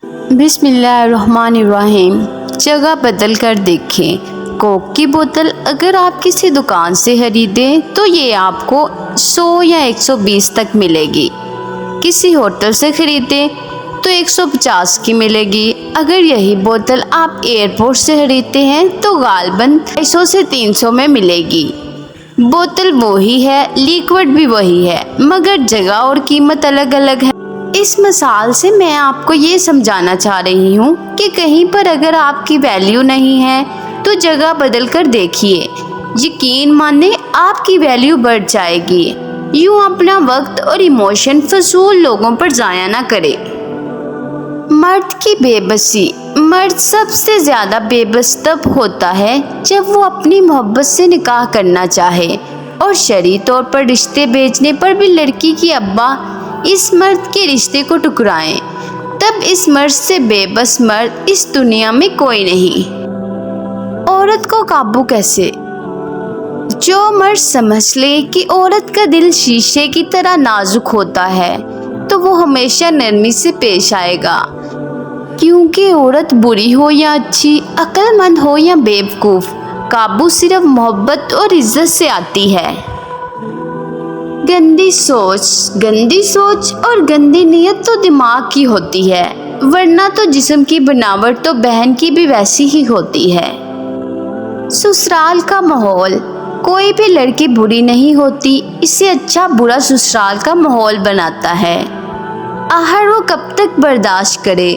بسم اللہ الرحمن الرحیم۔ جگہ بدل کر دیکھیں۔ کوک کی بوتل اگر آپ کسی دکان سے خریدیں تو یہ آپ کو 100 یا 120 تک ملے گی۔ کسی ہوٹل سے خریدیں تو 150 کی ملے گی۔ اگر یہی بوتل آپ ایئرپورٹ سے خریدتے ہیں تو غالباً 250 سے 300 میں ملے گی۔ بوتل وہی ہے، لیکوڈ بھی وہی ہے، مگر جگہ اور قیمت الگ الگ ہے۔ اس مثال سے میں آپ کو یہ سمجھانا چاہ رہی ہوں کہ کہیں پر اگر آپ کی ویلیو نہیں ہے تو جگہ بدل کر دیکھیے، یقین مانیں آپ کی ویلیو بڑھ جائے گی۔ یوں اپنا وقت اور ایموشن فضول لوگوں پر ضائع نہ کرے۔ مرد کی بے بسی۔ مرد سب سے زیادہ بے بس تب ہوتا ہے جب وہ اپنی محبت سے نکاح کرنا چاہے اور شرعی طور پر رشتے بھیجنے پر بھی لڑکی کی ابا اس مرد کے رشتے کو ٹکرائیں۔ تب اس مرد سے بے بس مرد اس دنیا میں کوئی نہیں۔ عورت کو قابو کیسے؟ جو مرد سمجھ لے کہ عورت کا دل شیشے کی طرح نازک ہوتا ہے تو وہ ہمیشہ نرمی سے پیش آئے گا، کیونکہ عورت بری ہو یا اچھی، عقل مند ہو یا بیوقوف، قابو صرف محبت اور عزت سے آتی ہے۔ گندی سوچ اور گندی نیت تو دماغ کی ہوتی ہے، ورنہ تو جسم کی بناوٹ تو بہن کی بھی ویسی ہی ہوتی ہے۔ سسرال کا ماحول۔ کوئی بھی لڑکی بری نہیں ہوتی، اسے اچھا برا سسرال کا ماحول بناتا ہے۔ آخر وہ کب تک برداشت کرے؟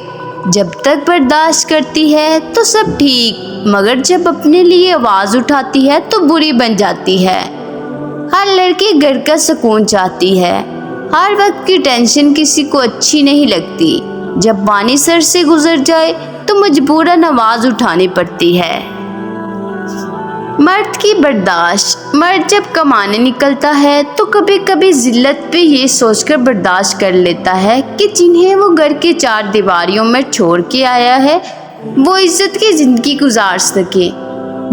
جب تک برداشت کرتی ہے تو سب ٹھیک، مگر جب اپنے لیے آواز اٹھاتی ہے تو بری بن جاتی ہے۔ ہر لڑکی گھر کا سکون چاہتی ہے۔ ہر وقت کی ٹینشن کسی کو اچھی نہیں لگتی۔ جب پانی سر سے گزر جائے تو مجبوراً آواز اٹھانی پڑتی ہے۔ مرد کی برداشت۔ مرد جب کمانے نکلتا ہے تو کبھی کبھی ذلت پہ یہ سوچ کر برداشت کر لیتا ہے کہ جنہیں وہ گھر کے 4 دیواریوں میں چھوڑ کے آیا ہے وہ عزت کی زندگی گزار سکے۔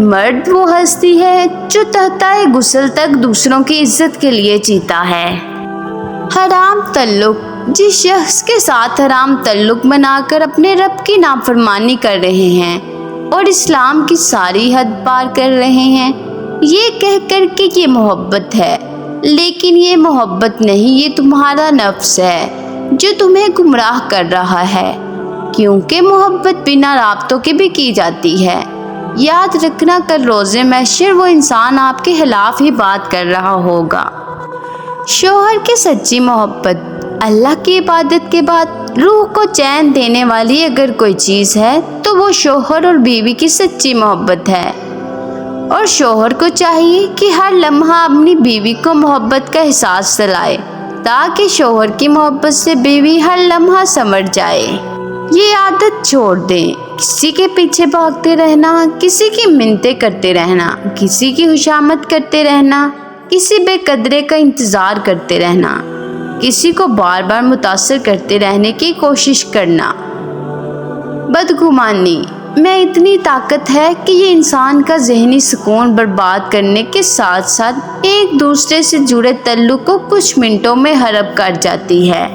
مرد وہ ہستی ہے جو تحتائے غسل تک دوسروں کی عزت کے لیے جیتا ہے۔ حرام تعلق۔ جس شخص کے ساتھ حرام تعلق بنا کر اپنے رب کی نافرمانی کر رہے ہیں اور اسلام کی ساری حد پار کر رہے ہیں، یہ کہہ کر کہ یہ محبت ہے، لیکن یہ محبت نہیں، یہ تمہارا نفس ہے جو تمہیں گمراہ کر رہا ہے، کیونکہ محبت بنا رابطوں کے بھی کی جاتی ہے۔ یاد رکھنا کل روز محشر وہ انسان آپ کے خلاف ہی بات کر رہا ہوگا۔ شوہر کی سچی محبت۔ اللہ کی عبادت کے بعد روح کو چین دینے والی اگر کوئی چیز ہے تو وہ شوہر اور بیوی کی سچی محبت ہے، اور شوہر کو چاہیے کہ ہر لمحہ اپنی بیوی کو محبت کا احساس دلائے تاکہ شوہر کی محبت سے بیوی ہر لمحہ سنور جائے۔ یہ عادت چھوڑ دیں، کسی کے پیچھے بھاگتے رہنا، کسی کی منتیں کرتے رہنا، کسی کی خوشامد کرتے رہنا، کسی بے قدرے کا انتظار کرتے رہنا، کسی کو بار بار متاثر کرتے رہنے کی کوشش کرنا۔ بدگمانی میں اتنی طاقت ہے کہ یہ انسان کا ذہنی سکون برباد کرنے کے ساتھ ساتھ ایک دوسرے سے جڑے تعلق کو کچھ منٹوں میں خراب کر جاتی ہے۔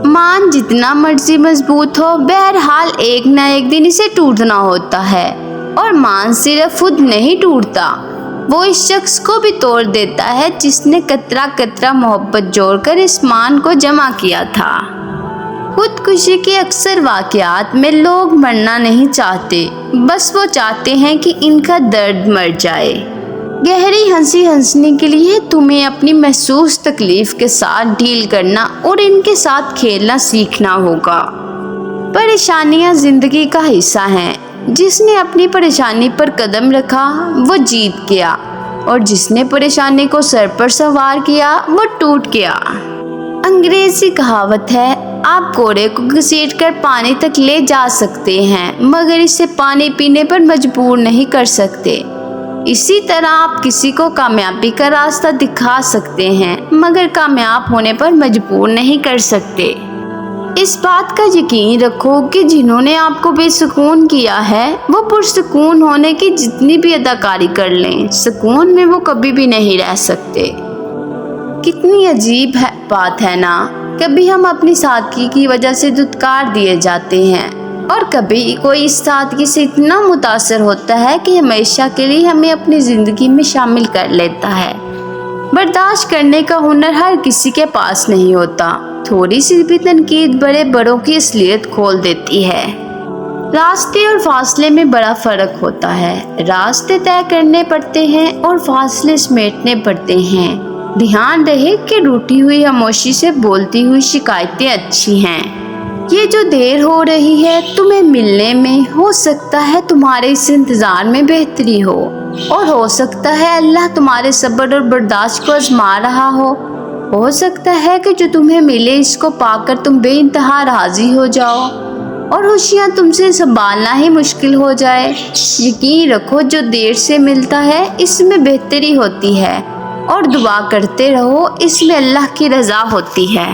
مان جتنا مرضی مضبوط ہو، بہرحال ایک نہ ایک دن اسے ٹوٹنا ہوتا ہے، اور مان صرف خود نہیں ٹوٹتا، وہ اس شخص کو بھی توڑ دیتا ہے جس نے قطرہ قطرہ محبت جوڑ کر اس مان کو جمع کیا تھا۔ خودکشی کے اکثر واقعات میں لوگ مرنا نہیں چاہتے، بس وہ چاہتے ہیں کہ ان کا درد مر جائے۔ گہری ہنسی ہنسنے کے لیے تمہیں اپنی محسوس تکلیف کے ساتھ ڈیل کرنا اور ان کے ساتھ کھیلنا سیکھنا ہوگا۔ پریشانیاں زندگی کا حصہ ہیں۔ جس نے اپنی پریشانی پر قدم رکھا وہ جیت گیا، اور جس نے پریشانی کو سر پر سوار کیا وہ ٹوٹ گیا۔ انگریزی کہاوت ہے، آپ گھوڑے کو گھسیٹ کر پانی تک لے جا سکتے ہیں مگر اسے پانی پینے پر مجبور نہیں کر سکتے۔ اسی طرح آپ کسی کو کامیابی کا راستہ دکھا سکتے ہیں مگر کامیاب ہونے پر مجبور نہیں کر سکتے۔ اس بات کا یقین رکھو کہ جنہوں نے آپ کو بے سکون کیا ہے وہ پرسکون ہونے کی جتنی بھی اداکاری کر لیں، سکون میں وہ کبھی بھی نہیں رہ سکتے۔ کتنی عجیب بات ہے نا، کبھی ہم اپنی سادگی کی وجہ سے دھتکار دیے جاتے ہیں اور کبھی کوئی اس سادگی سے اتنا متاثر ہوتا ہے کہ ہمیشہ کے لیے ہمیں اپنی زندگی میں شامل کر لیتا ہے۔ برداشت کرنے کا ہنر ہر کسی کے پاس نہیں ہوتا۔ تھوڑی سی بھی تنقید بڑے بڑوں کی اصلیت کھول دیتی ہے۔ راستے اور فاصلے میں بڑا فرق ہوتا ہے۔ راستے طے کرنے پڑتے ہیں اور فاصلے سمیٹنے پڑتے ہیں۔ دھیان رہے کہ روٹی ہوئی خاموشی سے بولتی ہوئی شکایتیں اچھی ہیں۔ یہ جو دیر ہو رہی ہے تمہیں ملنے میں، ہو سکتا ہے تمہارے اس انتظار میں بہتری ہو سکتا ہے اللہ تمہارے صبر اور برداشت کو آزما رہا ہو سکتا ہے کہ جو تمہیں ملے اس کو پا کر تم بے انتہا راضی ہو جاؤ اور خوشیاں تم سے سنبھالنا ہی مشکل ہو جائے۔ یقین رکھو جو دیر سے ملتا ہے اس میں بہتری ہوتی ہے اور دعا کرتے رہو، اس میں اللہ کی رضا ہوتی ہے۔